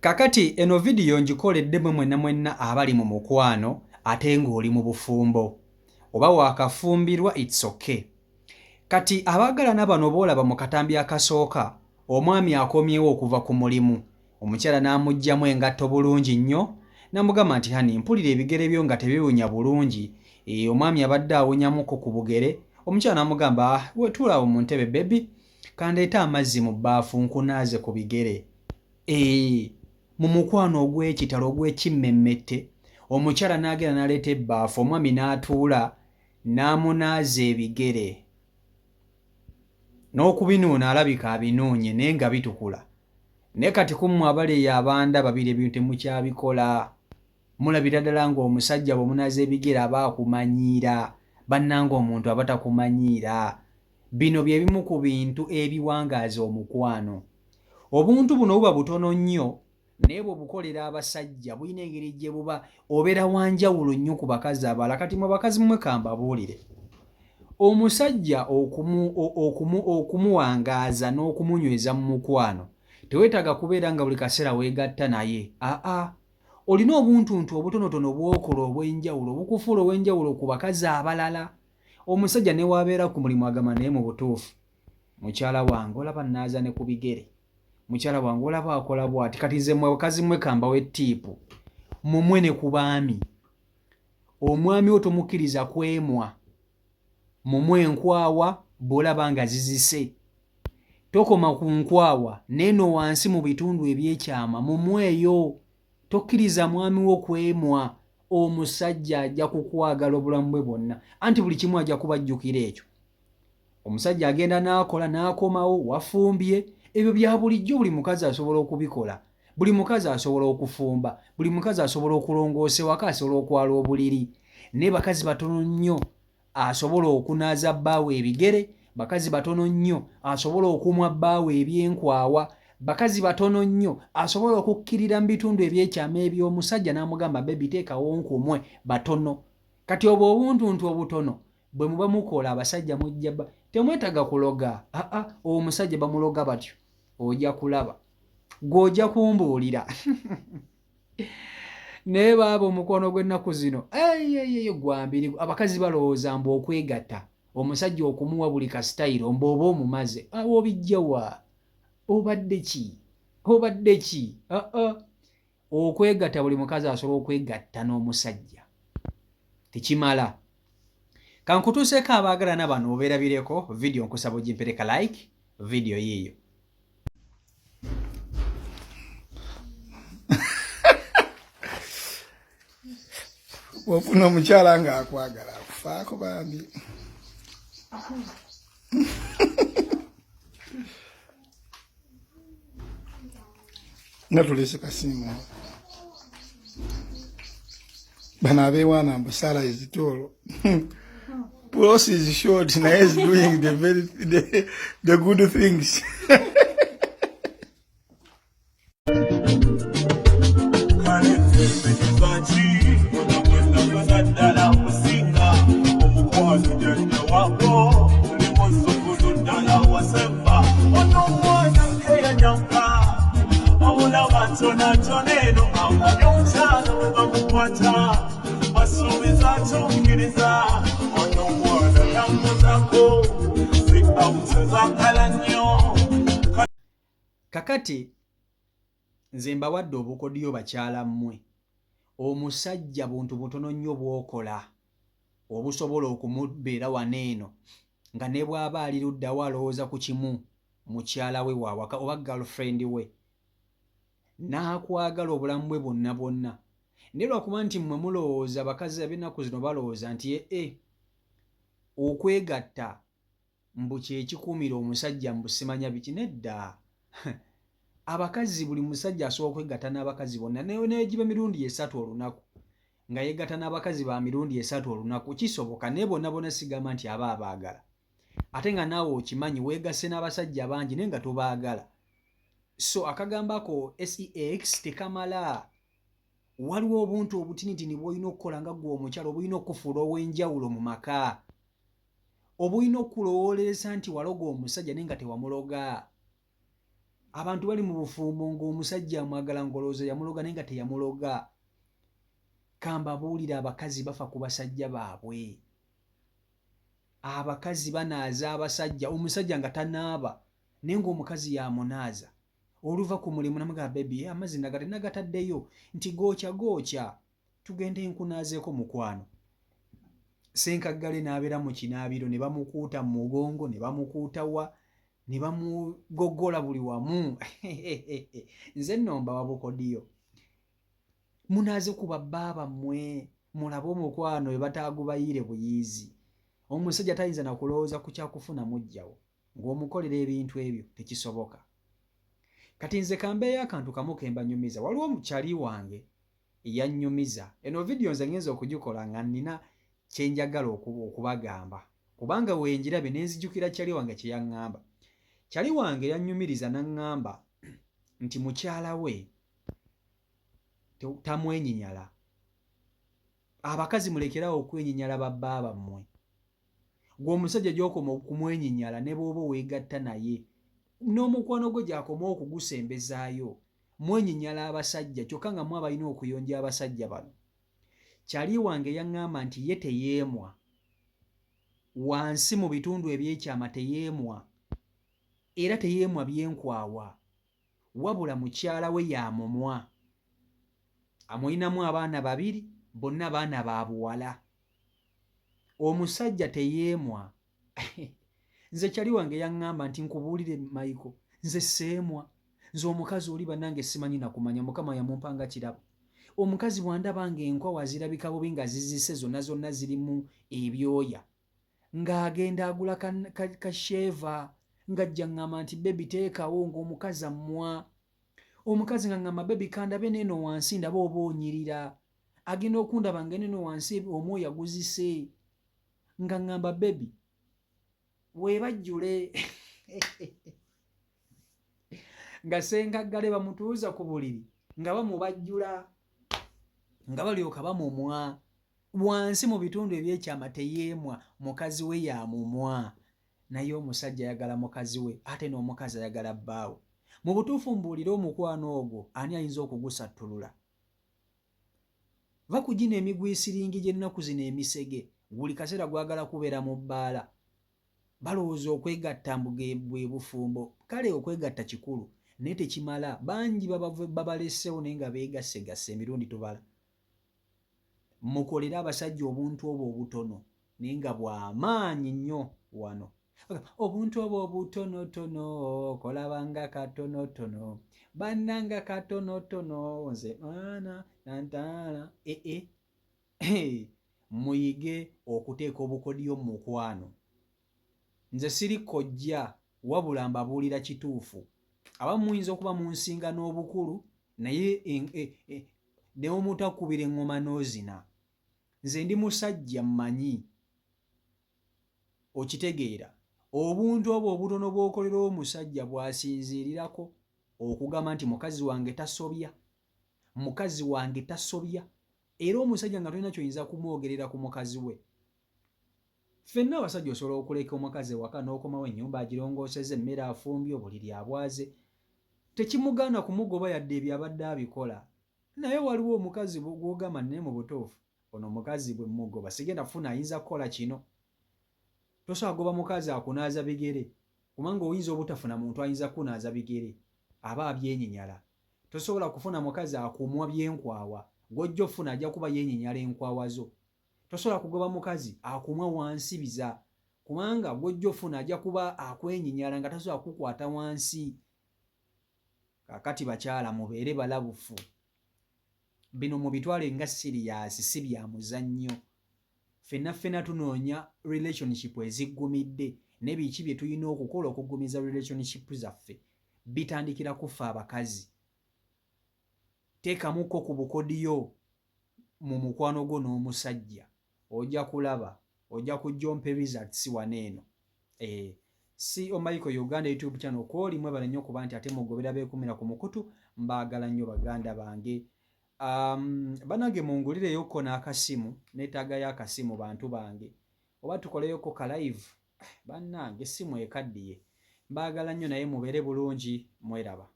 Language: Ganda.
Kakati eno video njikoledde mwenna abali mu mukwano ate ng'oli mu bufumbo oba wakafumbirwa it's okay. Kati abaagalana bano boolaba mu katambi akasooka omwami akomyewo okuva ku mulimu omukyala n'amuggyamu engatto bulungi nnyo n'amugamba nti hani mpulira ebigere byo nga tebiwunya bulungi. Omwami abadde awunyamuko ku bugere omukyala n'amugamba wetuulaawo mu ntebe bebi kandeeta amazzi mu bbaafu nkunaaze ku bigere. Mu mukwano ogw'ekitalo ogw'ekimmemmette omukyala n'agenda n'aleeta ebbaafu omwami n'atuula n'amunaaza ebigere n'okubinuuna alabika abinuunye naye nga bitukula. Naye kati kummwe abaleeyo abanda babiri ebintu temukyabikola. Mulabira ddala ng'omusajja bw'omunaaza ebigere aba akumanyiira bannanga omuntu aba takumanyiira. Bino bye bimu ku bintu ebiwangaaza omukwano. Obuntu buno buba butono nnyo naye bw'obukolera abasajja bulina engeri gye buba obeera wanjawulo nnyo ku bakazi abalala. Kati mu bakazi mmwe kambabuulire, omusajja okumuwangaaza n'okumunyweza mu mukwano teweetaaga kubeera nga buli kaseera weegatta naye. Olina obuntuntu obutonotono bw'okola obw'enjawulo obukufuula obw'enjawulo ku bakazi abalala. Omusajja ne waabeera ku mulimu agamba naye mu butuufu mukyala wange olaba nnaaza ne ku bigere, mukyala wange olaba akola bw'ati. Kati nze mmwe bakazi mmwe kambawo ettiipu mumwe ne ku baami. Omwami wo tomukkiriza kwemwa, mumwe enkwawa bw'olaba nga zizise. Tokoma ku nkwawa neeno wansi mu bitundu ebyekyama mumweyo. Tokkiriza mwami wo kwemwa. Omusajja ajja kukwagala obulamu bwe bwonna anti buli kimu ajja kubajjukira ekyo. Omusajja agenda n'akola n'akomawo wafumbye. Ebyo bya bulijjo buli mukazi asobola okubikola. Buli mukazi asobola okufumba, buli mukazi asobola okulongoosa ewaka, asobola okwala obuliri. Naye bakazi batono nnyo asobola okunaaza bbaawe ebigere, bakazi batono nnyo asobola okumwa bbaawe ebyenkwawa, bakazi batono nnyo asobola okukkirira mu bitundu ebyekyama eby'omusajja n'amugamba bebi teekawo nkumwe, batono. Kati obwo obuntuntu obutono bwe muba mukola abasajja mujja temwetaaga kuloga. Omusajja bamuloga batyo ojja kulaba gw'ojja kumbuulira. Naye baaba omukono gw'ennaku zino gwambiri abakazi balowooza mbu okwegatta omusajja okumuwa buli kasitayiro mbu oba omumaze. Obijjawa obadde ki? Okwegatta buli mukazi asobola okwegatta n'omusajja tekimala. Kankutuuseeko abaagalana bano obeerabireko video nkusaba ogimpereka like video yiiyo. Wafuna omukyala ng'akwagala akufaako bambi. Nga tulese kasimu bano abeewaana mbu Sarah is tall. Puss is short naye is doing the good things. Kakati nze mbawadde obukodyo bakyala mmwe. Omusajja buntu butono nnyo bw'okola obusobola okumubeera wano eno nga ne bw'aba ali luddawo alowooza ku kimu mukyala we waawaka oba girlfriend we n'akwagala obulamu bwe bwonna bwonna. Naye lwakuba nti mmwe mulowooza bakazi ab'ennaku zino balowooza nti okwegatta mbu kyekikuumira omusajja mbu simanya biki. Nedda. Abakazi buli musajja asobola okwegatta n'abakazi bonna neegiba emirundi 3 olunaku nga yeegatta n'abakazi ba mirundi 3 olunaku kisoboka. Naye bonna bonna sigamba nti aba abaagala ate nga naawe okimanyi weegasse n'abasajja bangi naye nga tobaagala. So akagambako sex tekamala. Waliwo obuntu obutinitini bw'olina okukola nga ggwe omukyala obulina okufuula ow'enjawulo mu maka. Obulina okulowooleza nti waloga omusajja naye nga tewamuloga. abantu bali mu bufumbo ng'omusajja amwagala ngolooza yamuloga naye nga teyamuloga. Kambabuulira abakazi bafa ku basajja baabwe. Abakazi banaaza abasajja, omusajja nga tanaaba naye ng'omukazi yamunaaza. Oluva ku mulimu namugamba bebi amazzi nagataddeyo nti gookya tugende nkunaazeeko mukwano. Senkaggale n'abeera mu kinaabiro ne bamukuuta mu mugongo ne bamukuuta wa ne bamugoggola buli wamu. Nze nno mbawa bukodiyo. Munaaze ku babbaaba mmwe mulabe omukwano we bataagubayiire buyiizi. Omusajja tayinza na kulowooza ku kyakufuna mujjawo ng'omukolera ebintu ebyo tekisoboka. Kati nze kambeeyo akantu kamu ke mbanyumiza. Waliwo omukyali wange eyannyumiza. Eno vidiyo nze ngenza okugikola nga nnina kye njagala okubagamba kubanga wenjirabe ne nzijukira kyali wange kye yaŋŋamba. Kyali wange yannyumiriza n'aŋŋamba nti mukyala we tamwenyinyala. Abakazi mulekerawo okwenyinyala babbaaba mmwe. Gwe omusajja gy'okoma okumwenyinyala ne bw'oba weegatta naye n'omukwano gwe gy'akoma okugusembezaayo. Mwenyinyala abasajja kyokka nga mwe abalina okuyonja abasajja bano. Kyali wange yaŋŋamba nti ye teyeemwa. Wansi mu bitundu eby'ekyama teyeemwa. Era teyeemwa byenkwawa. Wabula mukyala we yamumwa. Amulinamu abaana 2 bonna baana ba buwala. Omusajja teyeemwa. Nze kyali wange yaŋŋamba nti nkubuulire Michael, nze seemwa. Nze omukazi oli bannange simanyi na kumanya, Mukama yamumpanga kirabo. Omukazi bw'andaba ng'enkwawa zirabika bubi nga zizise zonna zirimu ebyoya, ng'agenda agula kasheeva ng'ajja ŋŋamba nti bebi teekawo ng'omukazi ammwa. Omukazi nga ŋŋamba bebi kandabe neeno wansi ndaba oba onyirira. Agenda okundaba nga neeno wansi omwoyo guzise. Nga ŋŋamba bebi weebajjule. Nga senkaggale bamutuuza ku buliri nga bamubajjula nga balyoka bamumwa. Wansi mu bitundu eby'ekyama teyeemwa, mukazi we yamumwa. Naye omusajja ayagala mukazi we ate n'omukazi ayagala bbaawe. Mu butuufu mbuulire omukwano ogwo ani ayinza okugusattulula? Va kugina emigwisiringi gy'ennaku zino emisege buli kaseera gwagala kubeera mu bbaala. Balowooza okwegatta bwe bufumbo. Kale okwegatta kikulu naye tekimala. Bangi babalessewo naye nga beegassegassa emirundi tubala. Mukolere abasajja obuntu obwo obutono naye nga bw'amaanyi nnyo wano. Obuntu obwo obutonotono kolabanga katonotono bannanga katonotono nze mwana nantala. Muyige okuteeka obukodyo mu mukwano. Nze siri kojja wabula mbabuulira kituufu. Abamu muyinza okuba munsinga n'obukulu naye ne omutakubira eŋŋoma n'ozina. Nze ndi musajja mmanyi. Okitegeera obuntu obwo obutono bw'okolera omusajja bw'asinziirirako okugamba nti mukazi wange tasobya, mukazi wange tasobya. Era omusajja nga tolina ky'oyinza kumwogerera ku mukazi we. Ffenna abasajja osobola okuleka omukazi ewaka n'okomawo ennyumba agirongoosezza, emmere afumbye, obuliri abwaze. Tekimugaana kumugoba yadde ebyo abadde abikola. Naye waliwo omukazi gw'ogamba naye mu butuufu ono omukazi bwe mugoba sigenda kufuna ayinza kukola kino. Tosobola goba mukazi akunaaza bigere kubanga oyinza obutafuna muntu ayinza kunaaza bigere, aba abyenyinyala. Tosobola kufuna mukazi akumwa byenkwawa, gw'ojja ofuna ajja kuba yenyinyala enkwawa zo. Tosobola kugoba mukazi akumwa wansibiza kubanga gw'ojja ofuna ajja kuba akwenyinyala nga tasobola kukwata wansi. Kaakati bakyala mubeere balabufu. Bino mubitwale nga siriyasi, si bya muzannyo. Ffenna tunoonya relationship eziggumidde n'ebiki bye tulina okukola okuggumiza relationship zaffe bitandikira kufa abakazi. Teekamuko ku bukodiyo mu mukwano gwo n'omusajja, ojja kulaba, ojja kujja ompe results waneeno. Si Michael Uganda YouTube channel kwoli mwebale nnyo kuba nti ate mugobera beekumira ku mukutu. Mbaagala nnyo baganda bange. Banange mungulireyoko n'akasimu, neetaagayo akasimu bantu bange, oba tukoleyoko ka live. Bannange essimu ekaddiye Mbaagala nnyo naye mubeere bulungi, mweraba.